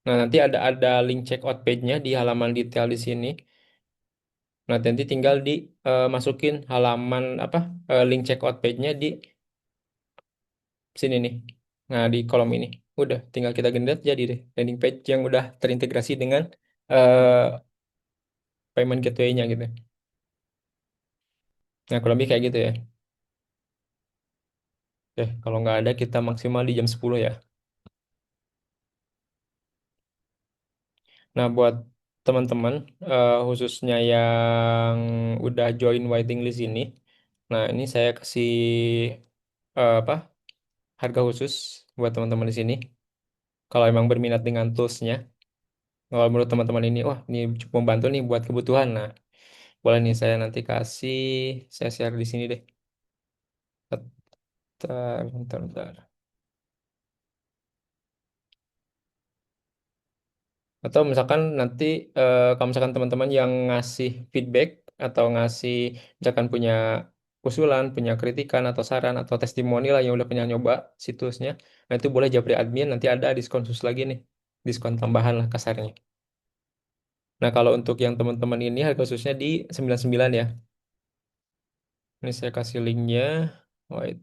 Nah, nanti ada link checkout page-nya di halaman detail di sini. Nah, nanti tinggal di masukin halaman apa link checkout page-nya di sini nih. Nah, di kolom ini. Udah, tinggal kita gendet jadi deh landing page yang udah terintegrasi dengan eh, payment gateway-nya gitu. Nah, kurang lebih kayak gitu ya. Oke, kalau nggak ada kita maksimal di jam 10 ya. Nah, buat teman-teman khususnya yang udah join waiting list ini, nah ini saya kasih apa harga khusus buat teman-teman di sini. Kalau emang berminat dengan toolsnya, kalau menurut teman-teman ini, wah ini cukup membantu nih buat kebutuhan. Nah, boleh nih saya nanti kasih, saya share di sini deh. Bentar, bentar, bentar. Atau misalkan nanti kalau misalkan teman-teman yang ngasih feedback atau ngasih misalkan punya usulan, punya kritikan atau saran atau testimoni lah yang udah punya nyoba situsnya, nah itu boleh japri admin nanti ada diskon khusus lagi nih, diskon tambahan lah kasarnya. Nah kalau untuk yang teman-teman ini harga khususnya di 99 ya. Ini saya kasih linknya. Wait.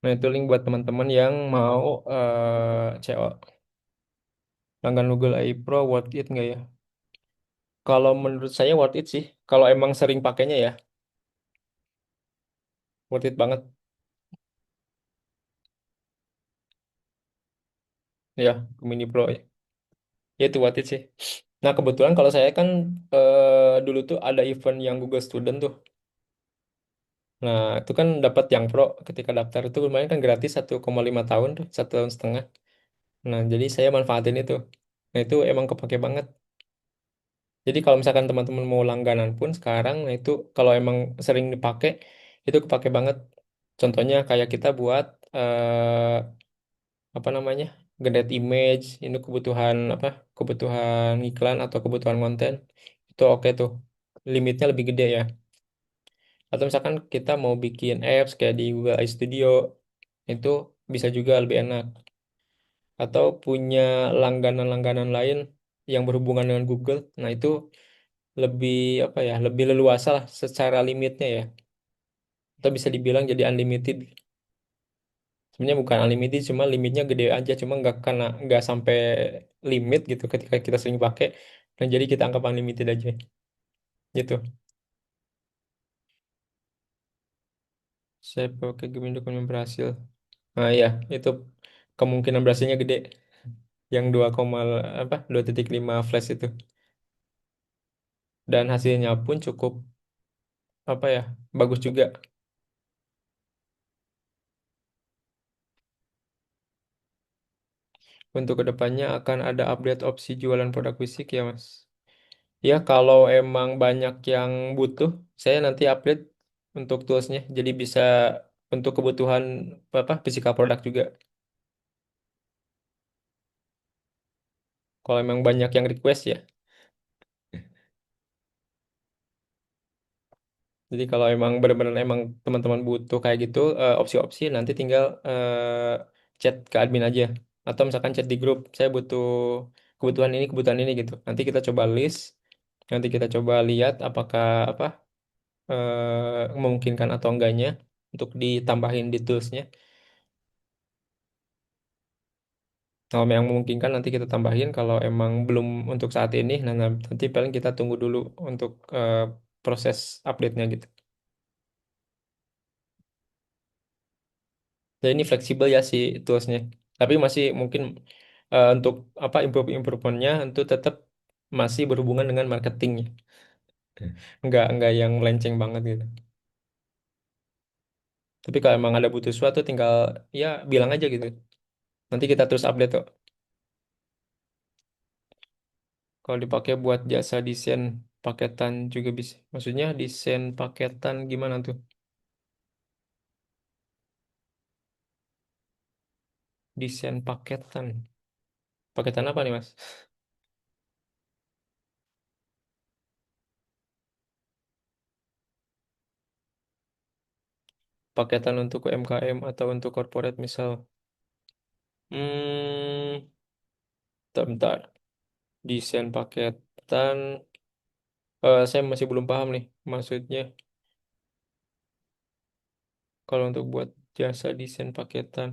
Nah itu link buat teman-teman yang mau CO. Langgan Google AI Pro worth it nggak ya? Kalau menurut saya worth it sih. Kalau emang sering pakainya ya, worth it banget. Ya, Mini Pro ya. Ya itu worth it sih. Nah, kebetulan kalau saya kan dulu tuh ada event yang Google Student tuh. Nah, itu kan dapat yang Pro ketika daftar itu lumayan kan gratis 1,5 tahun tuh, 1 tahun setengah. Nah, jadi saya manfaatin itu. Nah, itu emang kepake banget. Jadi kalau misalkan teman-teman mau langganan pun sekarang, nah itu kalau emang sering dipakai, itu kepake banget. Contohnya kayak kita buat apa namanya generate image ini kebutuhan apa kebutuhan iklan atau kebutuhan konten itu oke tuh limitnya lebih gede ya atau misalkan kita mau bikin apps kayak di Google AI Studio itu bisa juga lebih enak atau punya langganan-langganan lain yang berhubungan dengan Google nah itu lebih apa ya lebih leluasa lah secara limitnya ya atau bisa dibilang jadi unlimited sebenarnya bukan unlimited cuma limitnya gede aja cuma nggak karena nggak sampai limit gitu ketika kita sering pakai dan jadi kita anggap unlimited aja gitu saya pakai Gemini dokumen berhasil nah ya itu kemungkinan berhasilnya gede yang 2,5 flash itu dan hasilnya pun cukup apa ya bagus juga untuk kedepannya akan ada update opsi jualan produk fisik ya Mas ya kalau emang banyak yang butuh saya nanti update untuk toolsnya jadi bisa untuk kebutuhan apa physical produk juga kalau emang banyak yang request ya jadi kalau emang benar-benar emang teman-teman butuh kayak gitu opsi-opsi nanti tinggal chat ke admin aja atau misalkan chat di grup saya butuh kebutuhan ini gitu nanti kita coba list nanti kita coba lihat apakah apa memungkinkan atau enggaknya untuk ditambahin di toolsnya. Kalau yang memungkinkan nanti kita tambahin. Kalau emang belum untuk saat ini, nah nanti paling kita tunggu dulu untuk proses update-nya gitu. Jadi ini fleksibel ya si toolsnya. Tapi masih mungkin untuk apa improvement-nya itu tetap masih berhubungan dengan marketingnya. Nggak yang melenceng banget gitu. Tapi kalau emang ada butuh sesuatu tinggal ya bilang aja gitu. Nanti kita terus update kok. Kalau dipakai buat jasa desain paketan juga bisa. Maksudnya desain paketan gimana tuh? Desain paketan. Paketan apa nih, Mas? Paketan untuk UMKM atau untuk corporate misal. Hmm, bentar. Desain paketan. Saya masih belum paham nih maksudnya. Kalau untuk buat jasa desain paketan.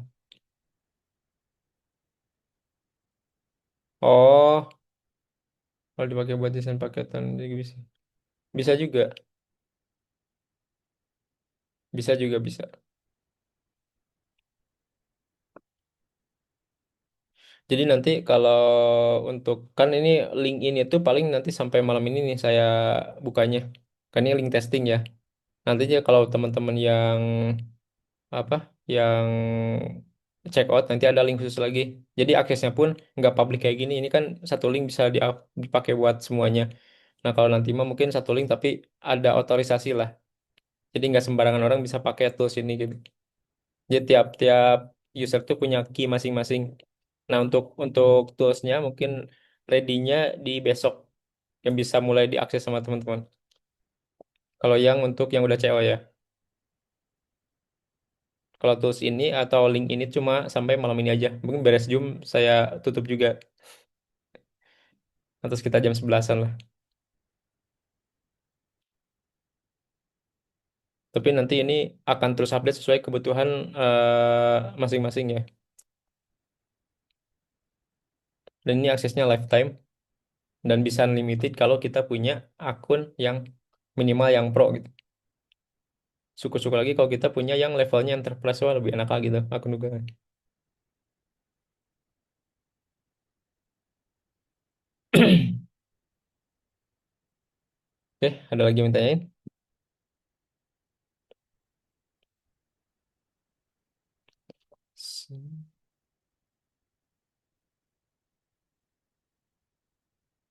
Oh, kalau dipakai buat desain paketan juga bisa. Bisa juga. Bisa juga bisa. Jadi nanti kalau untuk kan ini link ini tuh paling nanti sampai malam ini nih saya bukanya. Kan ini link testing ya. Nantinya kalau teman-teman yang apa yang check out nanti ada link khusus lagi. Jadi aksesnya pun nggak public kayak gini. Ini kan satu link bisa dipakai buat semuanya. Nah kalau nanti mah mungkin satu link tapi ada otorisasi lah. Jadi nggak sembarangan orang bisa pakai tools ini gitu. Jadi tiap-tiap user tuh punya key masing-masing. Nah untuk toolsnya mungkin ready-nya di besok yang bisa mulai diakses sama teman-teman. Kalau yang untuk yang udah CO ya. Kalau tools ini atau link ini cuma sampai malam ini aja. Mungkin beres Zoom saya tutup juga. Atau sekitar jam 11-an lah. Tapi nanti ini akan terus update sesuai kebutuhan masing-masing ya. Dan ini aksesnya lifetime dan bisa unlimited kalau kita punya akun yang minimal yang pro gitu. Syukur-syukur lagi kalau kita punya yang levelnya enterprise, wah lebih enak lagi tuh akun juga. Oke, ada lagi yang mau tanyain?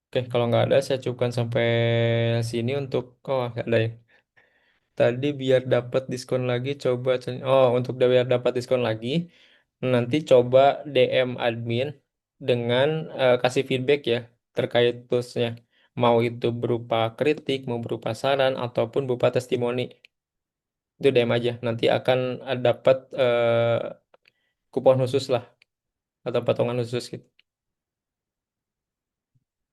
Oke, kalau nggak ada, saya cukupkan sampai sini untuk... Oh, nggak ada ya. Tadi biar dapat diskon lagi, coba... Oh, untuk biar dapat diskon lagi, nanti coba DM admin dengan kasih feedback ya, terkait toolsnya. Mau itu berupa kritik, mau berupa saran, ataupun berupa testimoni. Itu DM aja. Nanti akan dapat kupon khusus lah, atau potongan khusus gitu.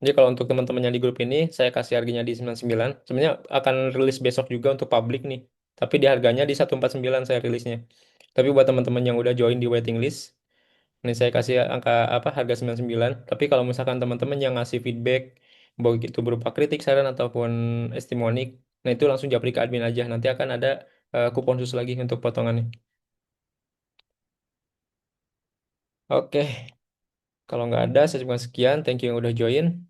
Jadi kalau untuk teman-teman yang di grup ini, saya kasih harganya di 99. Sebenarnya akan rilis besok juga untuk publik nih. Tapi di harganya di 149 saya rilisnya. Tapi buat teman-teman yang udah join di waiting list, ini saya kasih angka apa harga 99. Tapi kalau misalkan teman-teman yang ngasih feedback, baik itu berupa kritik, saran, ataupun testimoni, nah itu langsung japri ke admin aja. Nanti akan ada kupon khusus lagi untuk potongannya. Oke, kalau nggak ada, saya cuma sekian. Thank you yang udah join.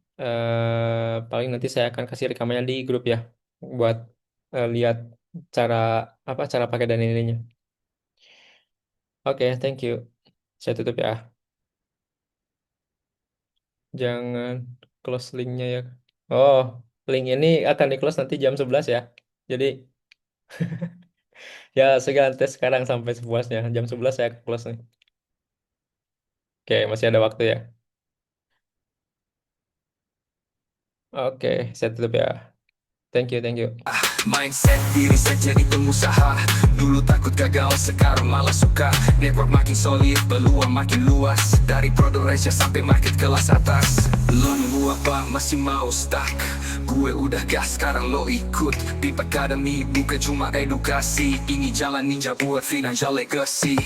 Paling nanti saya akan kasih rekamannya di grup ya, buat lihat cara apa cara pakai dan ininya. Oke, thank you. Saya tutup ya. Jangan close linknya ya. Oh, link ini akan di close nanti jam 11 ya. Jadi ya sekian tes sekarang sampai sepuasnya. Jam 11 saya close nih. Oke, masih ada waktu ya. Oke, saya tutup ya. Thank you, thank you. Mindset diri saya jadi pengusaha. Dulu takut gagal, sekarang malah suka. Network makin solid, peluang makin luas. Dari produk Indonesia sampai market kelas atas. Lo nunggu apa, masih mau stuck? Gue udah gas, sekarang lo ikut. Deep Academy bukan cuma edukasi. Ini jalan ninja buat financial legacy.